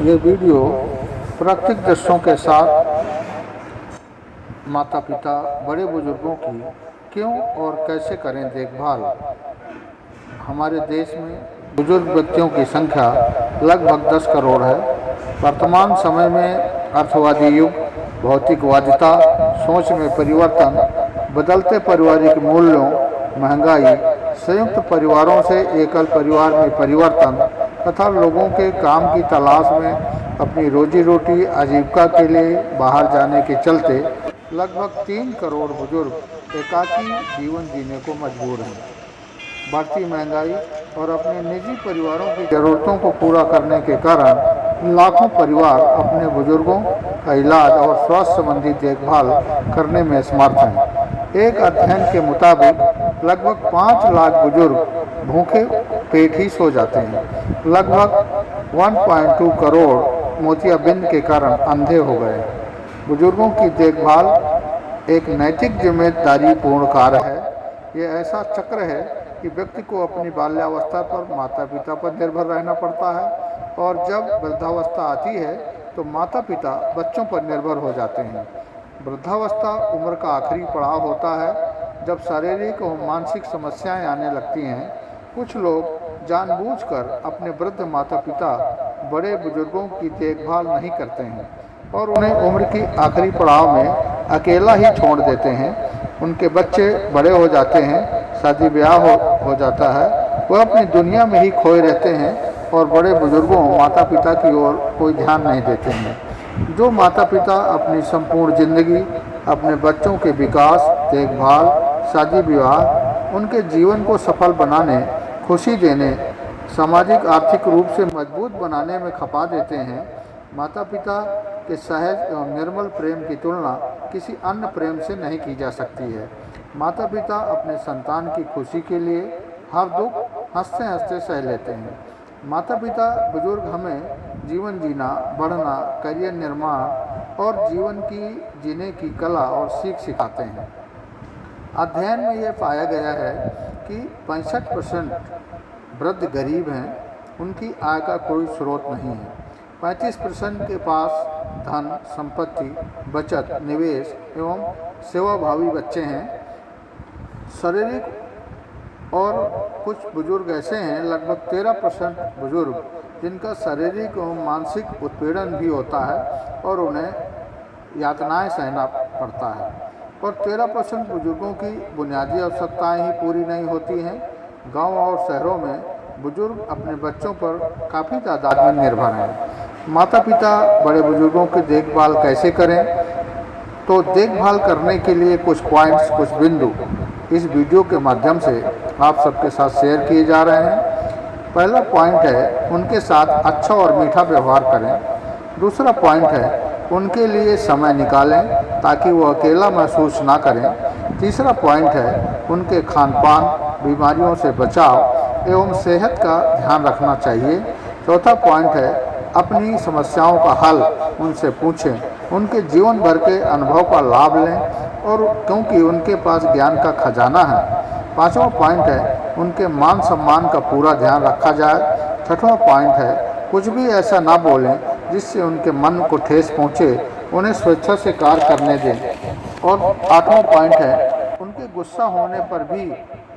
ये वीडियो प्राकृतिक दृश्यों के साथ माता पिता बड़े बुजुर्गों की क्यों और कैसे करें देखभाल। हमारे देश में बुजुर्ग व्यक्तियों की संख्या लगभग 10 करोड़ है। वर्तमान समय में अर्थवादी युग, भौतिकवादिता, सोच में परिवर्तन, बदलते पारिवारिक मूल्यों, महंगाई, संयुक्त परिवारों से एकल परिवार में परिवर्तन तथा लोगों के काम की तलाश में अपनी रोजी रोटी आजीविका के लिए बाहर जाने के चलते लगभग 3 करोड़ बुजुर्ग एकाकी जीवन जीने को मजबूर हैं। बढ़ती महंगाई और अपने निजी परिवारों की ज़रूरतों को पूरा करने के कारण लाखों परिवार अपने बुजुर्गों का इलाज और स्वास्थ्य संबंधी देखभाल करने में असमर्थ हैं। एक अध्ययन के मुताबिक लगभग 5 लाख बुजुर्ग भूखे पेट ही सो जाते हैं। लगभग 1.2 करोड़ मोतियाबिंद के कारण अंधे हो गए। बुजुर्गों की देखभाल एक नैतिक जिम्मेदारी पूर्ण कार्य है। ये ऐसा चक्र है कि व्यक्ति को अपनी बाल्यावस्था पर माता पिता पर निर्भर रहना पड़ता है और जब वृद्धावस्था आती है तो माता पिता बच्चों पर निर्भर हो जाते हैं। वृद्धावस्था उम्र का आखिरी पड़ाव होता है जब शारीरिक और मानसिक समस्याएं आने लगती हैं। कुछ लोग जानबूझकर अपने वृद्ध माता पिता बड़े बुजुर्गों की देखभाल नहीं करते हैं और उन्हें उम्र की आखिरी पड़ाव में अकेला ही छोड़ देते हैं। उनके बच्चे बड़े हो जाते हैं, शादी ब्याह हो जाता है, वह अपनी दुनिया में ही खोए रहते हैं और बड़े बुजुर्गों माता पिता की ओर कोई ध्यान नहीं देते हैं। जो माता पिता अपनी संपूर्ण जिंदगी अपने बच्चों के विकास, देखभाल, शादी विवाह, उनके जीवन को सफल बनाने, खुशी देने, सामाजिक आर्थिक रूप से मजबूत बनाने में खपा देते हैं, माता पिता के सहज एवं निर्मल प्रेम की तुलना किसी अन्य प्रेम से नहीं की जा सकती है। माता पिता अपने संतान की खुशी के लिए हर दुख हंसते हंसते सह लेते हैं। माता पिता बुजुर्ग हमें जीवन जीना, बढ़ना, करियर निर्माण और जीवन की जीने की कला और सीख सिखाते हैं। अध्ययन में यह पाया गया है कि 65% वृद्ध गरीब हैं, उनकी आय का कोई स्रोत नहीं है। 35% के पास धन, संपत्ति, बचत, निवेश एवं सेवाभावी बच्चे हैं। शारीरिक और कुछ बुजुर्ग ऐसे हैं, लगभग 13% बुजुर्ग जिनका शारीरिक एवं मानसिक उत्पीड़न भी होता है और उन्हें यातनाएं सहना पड़ता है। और 13% बुजुर्गों की बुनियादी आवश्यकताएं ही पूरी नहीं होती हैं। गांव और शहरों में बुजुर्ग अपने बच्चों पर काफ़ी तादाद में निर्भर हैं। माता पिता बड़े बुजुर्गों की देखभाल कैसे करें, तो देखभाल करने के लिए कुछ पॉइंट्स, कुछ बिंदु इस वीडियो के माध्यम से आप सबके साथ शेयर किए जा रहे हैं। पहला पॉइंट है, उनके साथ अच्छा और मीठा व्यवहार करें। दूसरा पॉइंट है, उनके लिए समय निकालें ताकि वो अकेला महसूस ना करें। तीसरा पॉइंट है, उनके खान पान, बीमारियों से बचाव एवं सेहत का ध्यान रखना चाहिए। चौथा पॉइंट है, अपनी समस्याओं का हल उनसे पूछें, उनके जीवन भर के अनुभव का लाभ लें और क्योंकि उनके पास ज्ञान का खजाना है। पांचवा पॉइंट है, उनके मान सम्मान का पूरा ध्यान रखा जाए। छठवां पॉइंट है, कुछ भी ऐसा ना बोलें जिससे उनके मन को ठेस पहुँचे, उन्हें स्वेच्छा से कार्य करने दें। और आठवां पॉइंट है, उनके गुस्सा होने पर भी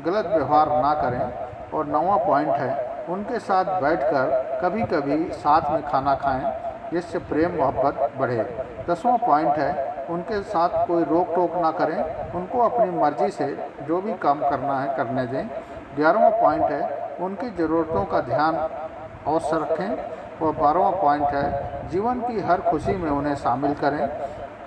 गलत व्यवहार ना करें। और नौवां पॉइंट है, उनके साथ बैठकर कभी कभी साथ में खाना खाएं जिससे प्रेम मोहब्बत बढ़े। 10वां पॉइंट है, उनके साथ कोई रोक टोक ना करें, उनको अपनी मर्जी से जो भी काम करना है करने दें। 11वां पॉइंट है, उनकी ज़रूरतों का ध्यान अवश्य रखें। और 12वां पॉइंट है, जीवन की हर खुशी में उन्हें शामिल करें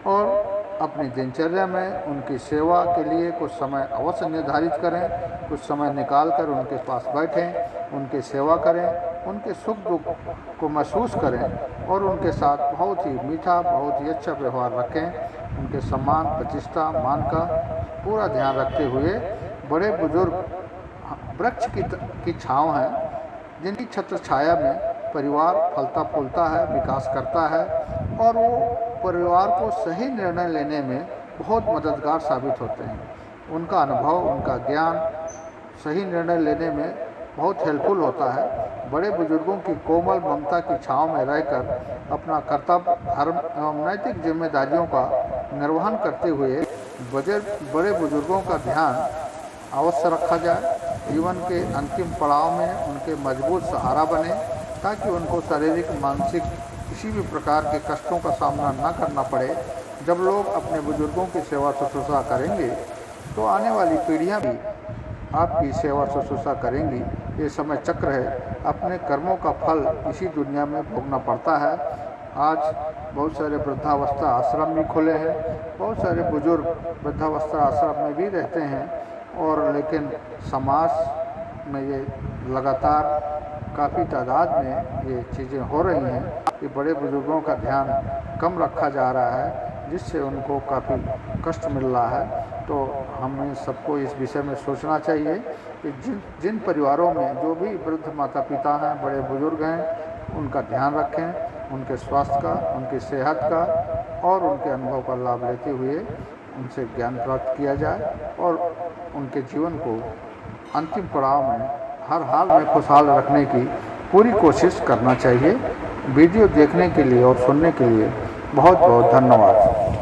और अपनी दिनचर्या में उनकी सेवा के लिए कुछ समय अवश्य निर्धारित करें। कुछ समय निकाल कर उनके पास बैठें, उनकी सेवा करें, उनके सुख दुख को महसूस करें और उनके साथ बहुत ही मीठा, बहुत ही अच्छा व्यवहार रखें। उनके सम्मान, प्रतिष्ठा, मान का पूरा ध्यान रखते हुए बड़े बुजुर्ग वृक्ष की छाँव हैं, जिनकी छत्र छाया में परिवार फलता फूलता है, विकास करता है और वो परिवार को सही निर्णय लेने में बहुत मददगार साबित होते हैं। उनका अनुभव, उनका ज्ञान सही निर्णय लेने में बहुत हेल्पफुल होता है। बड़े बुजुर्गों की कोमल ममता की छांव में रहकर अपना कर्तव्य, धर्म एवं नैतिक जिम्मेदारियों का निर्वहन करते हुए बड़े बुजुर्गों का ध्यान अवश्य रखा जाए। जीवन के अंतिम पड़ाव में उनके मजबूत सहारा बने, ताकि उनको शारीरिक मानसिक किसी भी प्रकार के कष्टों का सामना न करना पड़े। जब लोग अपने बुजुर्गों की सेवा शुश्रूषा करेंगे तो आने वाली पीढ़ियां भी आपकी सेवा शुश्रूषा करेंगी। ये समय चक्र है, अपने कर्मों का फल इसी दुनिया में भोगना पड़ता है। आज बहुत सारे वृद्धावस्था आश्रम भी खुले हैं, बहुत सारे बुजुर्ग वृद्धावस्था आश्रम में भी रहते हैं, और लेकिन समाज में ये लगातार काफ़ी तादाद में ये चीज़ें हो रही हैं कि बड़े बुजुर्गों का ध्यान कम रखा जा रहा है, जिससे उनको काफ़ी कष्ट मिल रहा है। तो हमें सबको इस विषय में सोचना चाहिए कि जिन परिवारों में जो भी वृद्ध माता पिता हैं, बड़े बुजुर्ग हैं, उनका ध्यान रखें, उनके स्वास्थ्य का, उनकी सेहत का और उनके अनुभव का लाभ लेते हुए उनसे ज्ञान प्राप्त किया जाए और उनके जीवन को अंतिम पड़ाव में हर हाल में खुशहाल रखने की पूरी कोशिश करना चाहिए। वीडियो देखने के लिए और सुनने के लिए बहुत बहुत धन्यवाद।